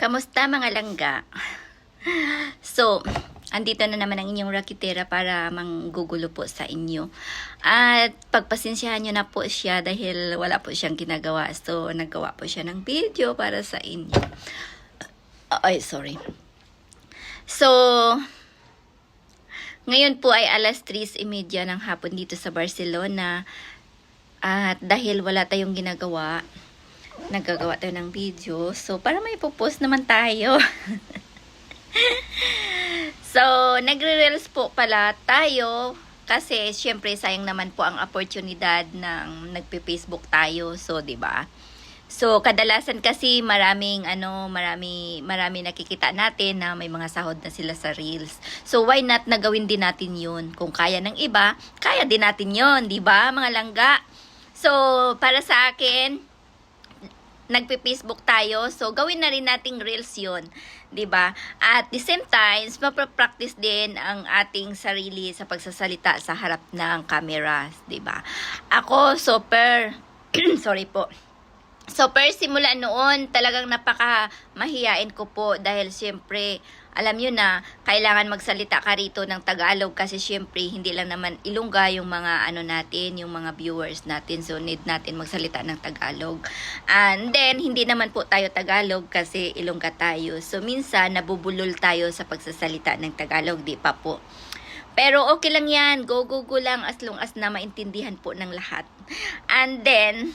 Kamusta mga langga? So, andito na naman ang inyong rakitera para manggugulo po sa inyo. At pagpasensyahan nyo na po siya dahil wala po siyang ginagawa. So, naggawa po siya ng video para sa inyo. Ay, sorry. So, ngayon po ay alas 3:30 ng hapon dito sa Barcelona. At dahil wala tayong ginagawa, naggagawa tayo ng video. So, para may post naman tayo. So, nagre-reels po pala tayo. Kasi, syempre, sayang naman po ang oportunidad ng nagpe-Facebook tayo. So, 'di ba? So, kadalasan kasi marami nakikita natin na may mga sahod na sila sa reels. So, why not nagawin din natin yun? Kung kaya ng iba, kaya din natin yun, 'di ba, mga langga? So, para sa akin, nagpe-Facebook tayo. So, gawin na rin nating reels yun. 'Di ba? At the same time, mapapractice din ang ating sarili sa pagsasalita sa harap ng cameras. 'Di ba? Ako, super, sorry po. So, simula noon, talagang napaka-mahiyain ko po dahil siyempre, alam nyo na, kailangan magsalita ka rito ng Tagalog kasi siyempre, hindi lang naman Ilongga yung mga natin, yung mga viewers natin. So, need natin magsalita ng Tagalog. And then, hindi naman po tayo Tagalog kasi Ilongga tayo. So, minsan, nabubulol tayo sa pagsasalita ng Tagalog, di pa po. Pero okay lang yan, go lang as long as na maintindihan po ng lahat. And then,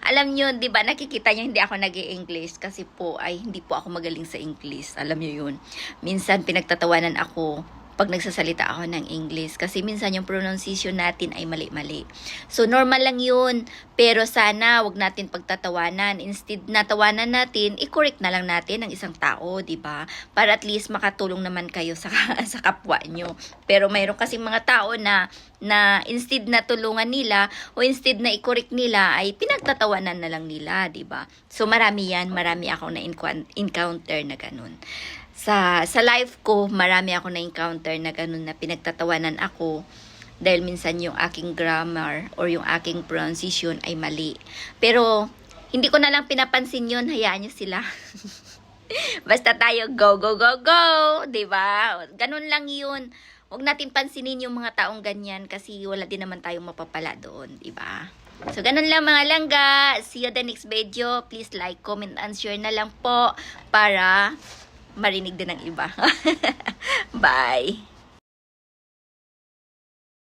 alam nyo, di ba, nakikita nyo hindi ako nag-i-English kasi po ay hindi po ako magaling sa English. Alam nyo yun. Minsan pinagtatawanan ako pag nagsasalita ako ng English kasi minsan yung pronunciation natin ay mali-mali. So, normal lang yun. Pero sana, wag natin pagtatawanan. Instead na tawanan natin, i-correct na lang natin ang isang tao, di ba? Para at least makatulong naman kayo sa kapwa nyo. Pero mayroon kasing mga tao na instead na tulungan nila o instead na i-correct nila ay pinagtatawanan na lang nila, di ba? So, marami akong na-encounter na ganun. Sa life ko, marami ako na-encounter na ganun na pinagtatawanan ako dahil minsan yung aking grammar or yung aking pronunciation ay mali. Pero, hindi ko na lang pinapansin yun. Hayaan nyo sila. Basta tayo, go! Diba? Ganun lang yun. Huwag natin pansinin yung mga taong ganyan kasi wala din naman tayong mapapala doon. Diba? So, ganun lang mga langga. See you the next video. Please like, comment, and share na lang po para marinig din ng iba. Bye!